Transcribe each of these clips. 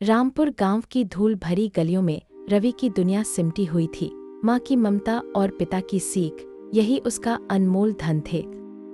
रामपुर गांव की धूल भरी गलियों में रवि की दुनिया सिमटी हुई थी। माँ की ममता और पिता की सीख, यही उसका अनमोल धन थे।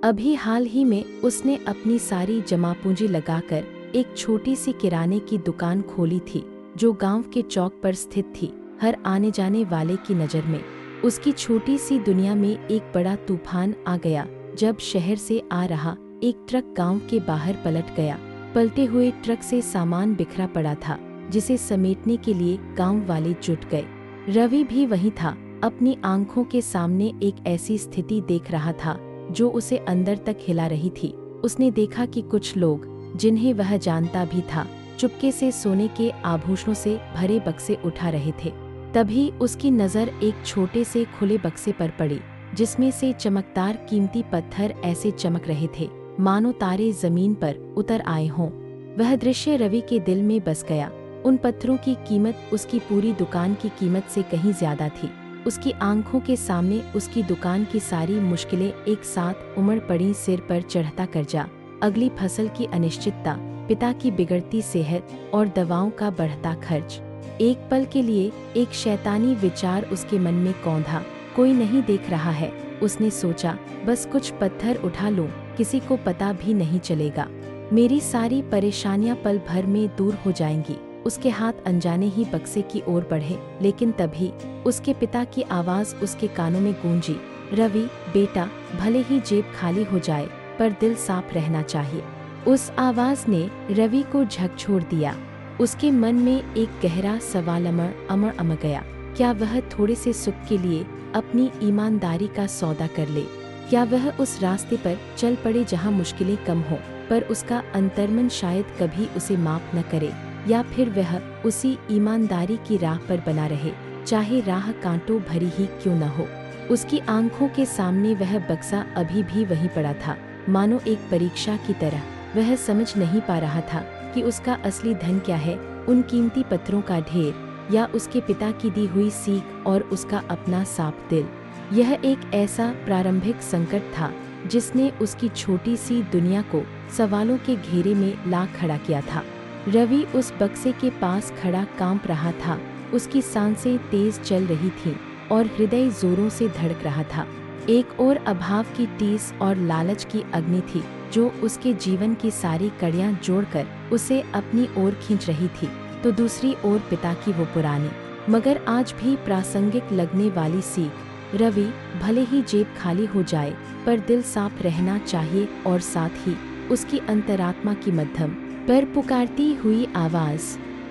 अभी हाल ही में उसने अपनी सारी जमा पूंजी लगाकर एक छोटी सी किराने की दुकान खोली थी, जो गांव के चौक पर स्थित थी। हर आने जाने वाले की नज़र में उसकी छोटी सी दुनिया में एक बड़ा तूफान आ गया, जब शहर से आ रहा एक ट्रक गांव के बाहर पलट गया। पलटे हुए ट्रक से सामान बिखरा पड़ा था, जिसे समेटने के लिए गांव वाले जुट गए। रवि भी वहीं था, अपनी आंखों के सामने एक ऐसी स्थिति देख रहा था जो उसे अंदर तक हिला रही थी। उसने देखा कि कुछ लोग, जिन्हें वह जानता भी था, चुपके से सोने के आभूषणों से भरे बक्से उठा रहे थे। तभी उसकी नज़र एक छोटे से खुले बक्से पर पड़ी, जिसमें से चमकदार कीमती पत्थर ऐसे चमक रहे थे मानो तारे जमीन पर उतर आए हों। वह दृश्य रवि के दिल में बस गया। उन पत्थरों की कीमत उसकी पूरी दुकान की कीमत से कहीं ज्यादा थी। उसकी आंखों के सामने उसकी दुकान की सारी मुश्किलें एक साथ उमड़ पड़ी। सिर पर चढ़ता कर्जा, अगली फसल की अनिश्चितता, पिता की बिगड़ती सेहत और दवाओं का बढ़ता खर्च। एक पल के लिए एक शैतानी विचार उसके मन में कौंधा। कोई नहीं देख रहा है, उसने सोचा, बस कुछ पत्थर उठा लूं, किसी को पता भी नहीं चलेगा। मेरी सारी परेशानियां पल भर में दूर हो जाएंगी। उसके हाथ अनजाने ही बक्से की ओर बढ़े, लेकिन तभी उसके पिता की आवाज उसके कानों में गूंजी, रवि बेटा, भले ही जेब खाली हो जाए, पर दिल साफ रहना चाहिए। उस आवाज ने रवि को झकझोर दिया। उसके मन में एक गहरा सवाल अमर गया। क्या वह थोड़े से सुख के लिए अपनी ईमानदारी का सौदा कर ले? क्या वह उस रास्ते पर चल पड़े जहां मुश्किलें कम हो, पर उसका अंतर्मन शायद कभी उसे माफ न करे? या फिर वह उसी ईमानदारी की राह पर बना रहे, चाहे राह कांटों भरी ही क्यों न हो? उसकी आंखों के सामने वह बक्सा अभी भी वहीं पड़ा था, मानो एक परीक्षा की तरह। वह समझ नहीं पा रहा था कि उसका असली धन क्या है, उन कीमती पत्थरों का ढेर, या उसके पिता की दी हुई सीख और उसका अपना साफ दिल। यह एक ऐसा प्रारंभिक संकट था जिसने उसकी छोटी सी दुनिया को सवालों के घेरे में ला खड़ा किया था। रवि उस बक्से के पास खड़ा कांप रहा था। उसकी सांसें तेज चल रही थीं और हृदय जोरों से धड़क रहा था। एक ओर अभाव की टीस और लालच की अग्नि थी, जो उसके जीवन की सारी कड़ियां जोड़कर उसे अपनी ओर खींच रही थी, तो दूसरी ओर पिता की वो पुरानी मगर आज भी प्रासंगिक लगने वाली सीख, रवि भले ही जेब खाली हो जाए, पर दिल साफ रहना चाहिए। और साथ ही उसकी अंतरात्मा की मध्यम पर पुकारती हुई आवाज।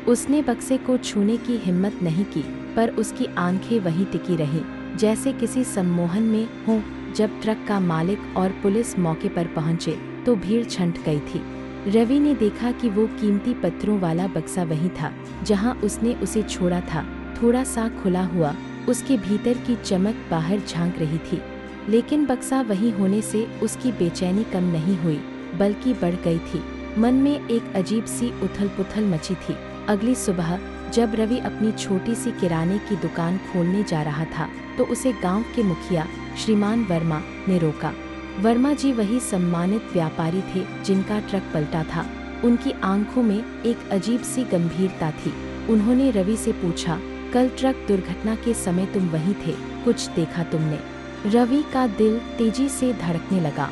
उसने बक्से को छूने की हिम्मत नहीं की, पर उसकी आंखें वहीं टिकी रहीं, जैसे किसी सम्मोहन में हों। जब ट्रक का मालिक और पुलिस मौके पर पहुंचे, तो भीड़ छंट गई थी। रवि ने देखा कि वो कीमती पत्थरों वाला बक्सा वही था जहां उसने उसे छोड़ा था, थोड़ा सा खुला हुआ। उसके भीतर की चमक बाहर झांक रही थी, लेकिन बक्सा वही होने से उसकी बेचैनी कम नहीं हुई, बल्कि बढ़ गई थी। मन में एक अजीब सी उथल-पुथल मची थी। अगली सुबह जब रवि अपनी छोटी सी किराने की दुकान खोलने जा रहा था, तो उसे गांव के मुखिया श्रीमान वर्मा ने रोका। वर्मा जी वही सम्मानित व्यापारी थे जिनका ट्रक पलटा था। उनकी आंखों में एक अजीब सी गंभीरता थी। उन्होंने रवि से पूछा, कल ट्रक दुर्घटना के समय तुम वहीं थे, कुछ देखा तुमने? रवि का दिल तेजी से धड़कने लगा।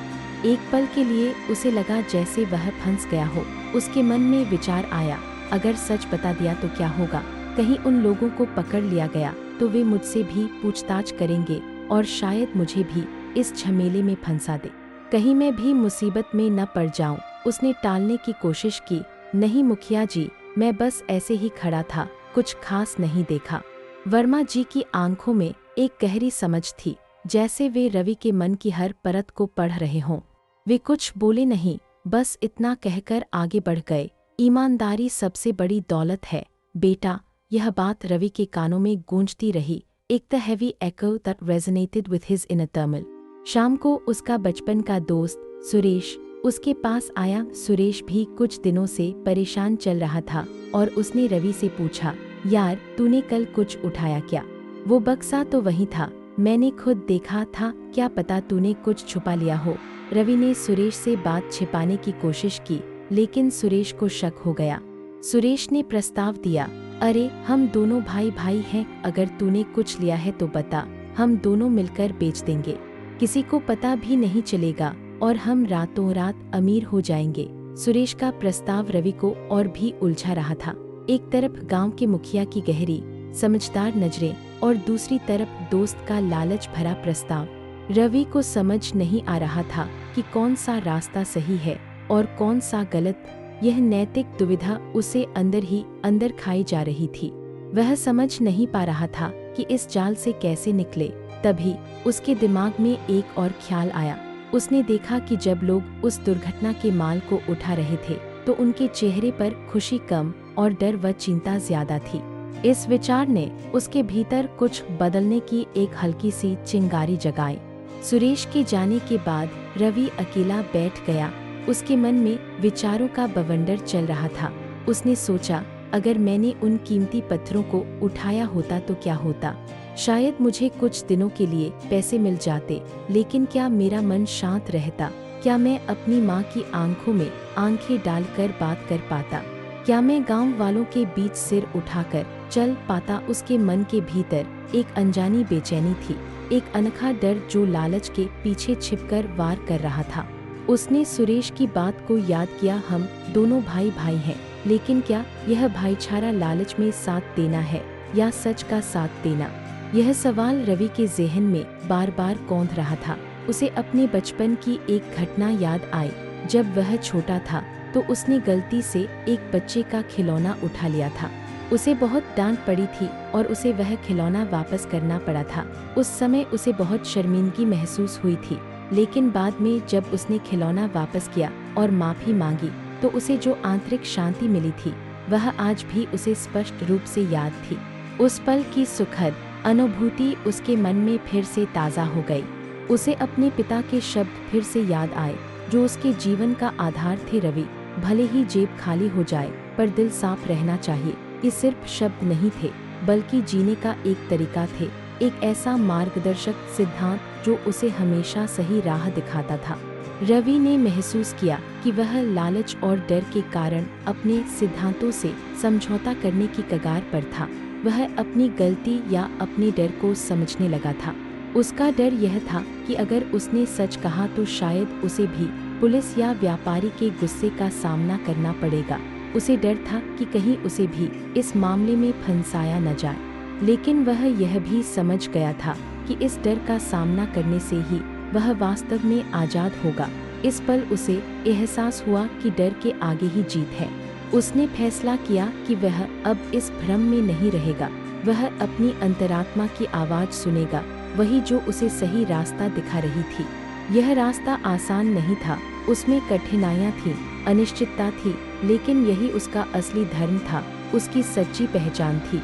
एक पल के लिए उसे लगा जैसे वह फंस गया हो। उसके मन में विचार आया, अगर सच बता दिया तो क्या होगा? कहीं उन लोगों को पकड़ लिया गया तो वे मुझसे भी पूछताछ करेंगे और शायद मुझे भी इस झमेले में फंसा दे। कहीं मैं भी मुसीबत में न पड़ जाऊं। उसने टालने की कोशिश की, नहीं मुखिया जी, मैं बस ऐसे ही खड़ा था, कुछ खास नहीं देखा। वर्मा जी की आंखों में एक गहरी समझ थी, जैसे वे रवि के मन की हर परत को पढ़ रहे हों। वे कुछ बोले नहीं, बस इतना कहकर आगे बढ़ गए, ईमानदारी सबसे बड़ी दौलत है बेटा। यह बात रवि के कानों में गूंजती रही, एक the heavy echo that resonated with his inner turmoil। शाम को उसका बचपन का दोस्त सुरेश उसके पास आया। सुरेश भी कुछ दिनों से परेशान चल रहा था और उसने रवि से पूछा, यार तूने कल कुछ उठाया क्या? वो बक्सा तो वही था, मैंने खुद देखा था, क्या पता तूने कुछ छुपा लिया हो। रवि ने सुरेश से बात छिपाने की कोशिश की, लेकिन सुरेश को शक हो गया। सुरेश ने प्रस्ताव दिया, अरे हम दोनों भाई भाई हैं, अगर तूने कुछ लिया है तो बता, हम दोनों मिलकर बेच देंगे, किसी को पता भी नहीं चलेगा और हम रातों रात अमीर हो जाएंगे। सुरेश का प्रस्ताव रवि को और भी उलझा रहा था। एक तरफ गांव के मुखिया की गहरी समझदार नजरें और दूसरी तरफ दोस्त का लालच भरा प्रस्ताव। रवि को समझ नहीं आ रहा था कि कौन सा रास्ता सही है और कौन सा गलत। यह नैतिक दुविधा उसे अंदर ही अंदर खाई जा रही थी। वह समझ नहीं पा रहा था कि इस जाल से कैसे निकले। तभी उसके दिमाग में एक और ख्याल आया। उसने देखा कि जब लोग उस दुर्घटना के माल को उठा रहे थे तो उनके चेहरे पर खुशी कम और डर व चिंता ज्यादा थी। इस विचार ने उसके भीतर कुछ बदलने की एक हल्की सी चिंगारी जगाई। सुरेश के जाने के बाद रवि अकेला बैठ गया। उसके मन में विचारों का बवंडर चल रहा था। उसने सोचा, अगर मैंने उन कीमती पत्थरों को उठाया होता तो क्या होता। शायद मुझे कुछ दिनों के लिए पैसे मिल जाते, लेकिन क्या मेरा मन शांत रहता? क्या मैं अपनी माँ की आंखों में आंखें डालकर बात कर पाता? क्या मैं गांव वालों के बीच सिर उठाकर चल पाता? उसके मन के भीतर एक अनजानी बेचैनी थी, एक अनोखा डर जो लालच के पीछे छिपकर वार कर रहा था। उसने सुरेश की बात को याद किया, हम दोनों भाई भाई हैं, लेकिन क्या यह भाईचारा लालच में साथ देना है या सच का साथ देना? यह सवाल रवि के ज़हन में बार बार कौंध रहा था। उसे अपने बचपन की एक घटना याद आई। जब वह छोटा था तो उसने गलती से एक बच्चे का खिलौना उठा लिया था। उसे बहुत डांट पड़ी थी और उसे वह खिलौना वापस करना पड़ा था। उस समय उसे बहुत शर्मिंदगी महसूस हुई थी, लेकिन बाद में जब उसने खिलौना वापस किया और माफ़ी मांगी तो उसे जो आंतरिक शांति मिली थी वह आज भी उसे स्पष्ट रूप से याद थी। उस पल की सुखद अनुभूति उसके मन में फिर से ताज़ा हो गई। उसे अपने पिता के शब्द फिर से याद आए जो उसके जीवन का आधार थे, रवि, भले ही जेब खाली हो जाए पर दिल साफ रहना चाहिए। ये सिर्फ शब्द नहीं थे, बल्कि जीने का एक तरीका थे, एक ऐसा मार्गदर्शक सिद्धांत जो उसे हमेशा सही राह दिखाता था। रवि ने महसूस किया कि वह लालच और डर के कारण अपने सिद्धांतों से समझौता करने की कगार पर था। वह अपनी गलती या अपने डर को समझने लगा था। उसका डर यह था कि अगर उसने सच कहा तो शायद उसे भी पुलिस या व्यापारी के गुस्से का सामना करना पड़ेगा। उसे डर था कि कहीं उसे भी इस मामले में फंसाया न जाए, लेकिन वह यह भी समझ गया था कि इस डर का सामना करने से ही वह वास्तव में आज़ाद होगा। इस पल उसे एहसास हुआ कि डर के आगे ही जीत है। उसने फैसला किया कि वह अब इस भ्रम में नहीं रहेगा। वह अपनी अंतरात्मा की आवाज़ सुनेगा, वही जो उसे सही रास्ता दिखा रही थी। यह रास्ता आसान नहीं था, उसमें कठिनाइयाँ थीं, अनिश्चितता थी, लेकिन यही उसका असली धर्म था, उसकी सच्ची पहचान थी।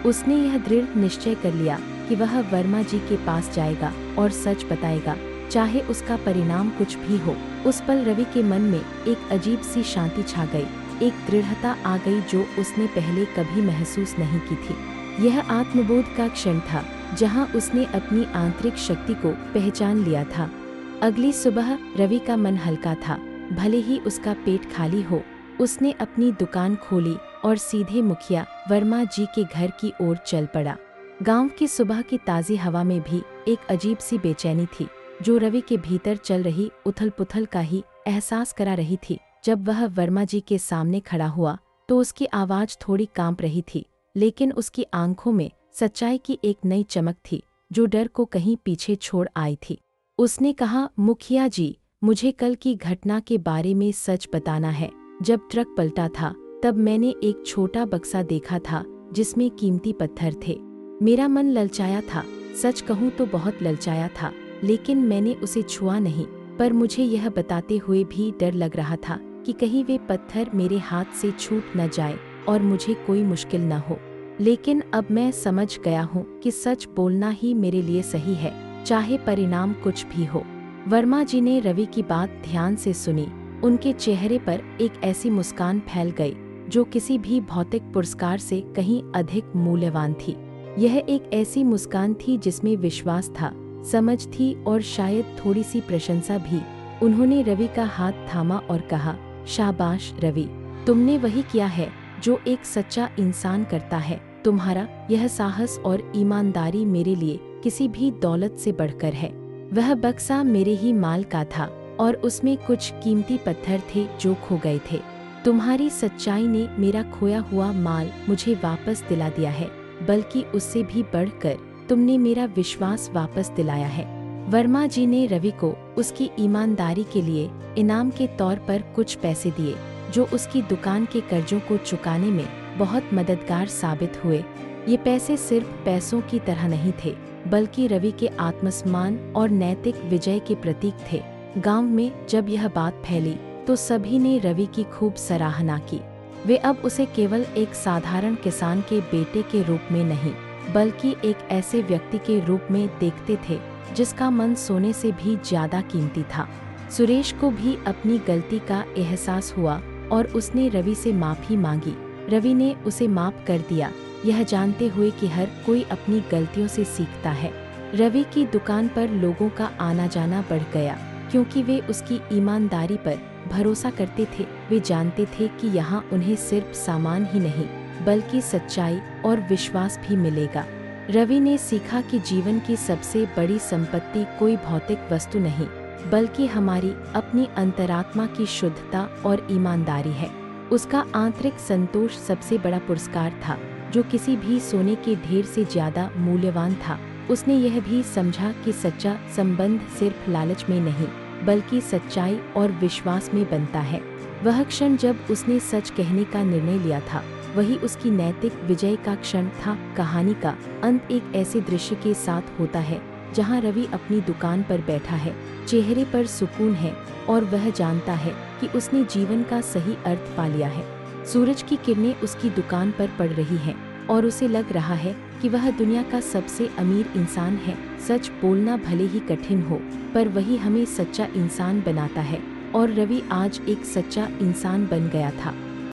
उसने यह दृढ़ निश्चय कर लिया कि वह वर्मा जी के पास जाएगा और सच बताएगा, चाहे उसका परिणाम कुछ भी हो। उस पल रवि के मन में एक अजीब सी शांति छा गई, एक दृढ़ता आ गई जो उसने पहले कभी महसूस नहीं की थी। यह आत्मबोध का क्षण था जहां उसने अपनी आंतरिक शक्ति को पहचान लिया था। अगली सुबह रवि का मन हल्का था, भले ही उसका पेट खाली हो। उसने अपनी दुकान खोली और सीधे मुखिया वर्मा जी के घर की ओर चल पड़ा। गांव की सुबह की ताज़ी हवा में भी एक अजीब सी बेचैनी थी जो रवि के भीतर चल रही उथल-पुथल का ही एहसास करा रही थी। जब वह वर्मा जी के सामने खड़ा हुआ तो उसकी आवाज़ थोड़ी कांप रही थी, लेकिन उसकी आंखों में सच्चाई की एक नई चमक थी जो डर को कहीं पीछे छोड़ आई थी। उसने कहा, मुखिया जी, मुझे कल की घटना के बारे में सच बताना है। जब ट्रक पलटा था तब मैंने एक छोटा बक्सा देखा था जिसमें कीमती पत्थर थे। मेरा मन ललचाया था, सच कहूँ तो बहुत ललचाया था, लेकिन मैंने उसे छुआ नहीं। पर मुझे यह बताते हुए भी डर लग रहा था कि कहीं वे पत्थर मेरे हाथ से छूट न जाए और मुझे कोई मुश्किल न हो। लेकिन अब मैं समझ गया हूँ कि सच बोलना ही मेरे लिए सही है, चाहे परिणाम कुछ भी हो। वर्मा जी ने रवि की बात ध्यान से सुनी। उनके चेहरे पर एक ऐसी मुस्कान फैल गई जो किसी भी भौतिक पुरस्कार से कहीं अधिक मूल्यवान थी। यह एक ऐसी मुस्कान थी जिसमें विश्वास था, समझ थी और शायद थोड़ी सी प्रशंसा भी। उन्होंने रवि का हाथ थामा और कहा, शाबाश रवि, तुमने वही किया है जो एक सच्चा इंसान करता है। तुम्हारा यह साहस और ईमानदारी मेरे लिए किसी भी दौलत से बढ़कर है। वह बक्सा मेरे ही माल का था और उसमें कुछ कीमती पत्थर थे जो खो गए थे। तुम्हारी सच्चाई ने मेरा खोया हुआ माल मुझे वापस दिला दिया है, बल्कि उससे भी बढ़कर तुमने मेरा विश्वास वापस दिलाया है। वर्मा जी ने रवि को उसकी ईमानदारी के लिए इनाम के तौर पर कुछ पैसे दिए, जो उसकी दुकान के कर्जों को चुकाने में बहुत मददगार साबित हुए। ये पैसे सिर्फ पैसों की तरह नहीं थे, बल्कि रवि के आत्मसम्मान और नैतिक विजय के प्रतीक थे। गांव में जब यह बात फैली तो सभी ने रवि की खूब सराहना की। वे अब उसे केवल एक साधारण किसान के बेटे के रूप में नहीं, बल्कि एक ऐसे व्यक्ति के रूप में देखते थे जिसका मन सोने से भी ज्यादा कीमती था। सुरेश को भी अपनी गलती का एहसास हुआ और उसने रवि से माफी मांगी। रवि ने उसे माफ कर दिया, यह जानते हुए कि हर कोई अपनी गलतियों से सीखता है। रवि की दुकान पर लोगों का आना जाना बढ़ गया, क्योंकि वे उसकी ईमानदारी पर भरोसा करते थे। वे जानते थे कि यहाँ उन्हें सिर्फ सामान ही नहीं, बल्कि सच्चाई और विश्वास भी मिलेगा। रवि ने सीखा कि जीवन की सबसे बड़ी संपत्ति कोई भौतिक वस्तु नहीं, बल्कि हमारी अपनी अंतरात्मा की शुद्धता और ईमानदारी है। उसका आंतरिक संतोष सबसे बड़ा पुरस्कार था, जो किसी भी सोने के ढेर से ज्यादा मूल्यवान था। उसने यह भी समझा कि सच्चा संबंध सिर्फ लालच में नहीं, बल्कि सच्चाई और विश्वास में बनता है। वह क्षण जब उसने सच कहने का निर्णय लिया था, वही उसकी नैतिक विजय का क्षण था। कहानी का अंत एक ऐसे दृश्य के साथ होता है जहां रवि अपनी दुकान पर बैठा है, चेहरे पर सुकून है और वह जानता है कि उसने जीवन का सही अर्थ पा लिया है। सूरज की किरणें उसकी दुकान पर पड़ रही हैं और उसे लग रहा है कि वह दुनिया का सबसे अमीर इंसान है। सच बोलना भले ही कठिन हो, पर वही हमें सच्चा इंसान बनाता है, और रवि आज एक सच्चा इंसान बन गया था।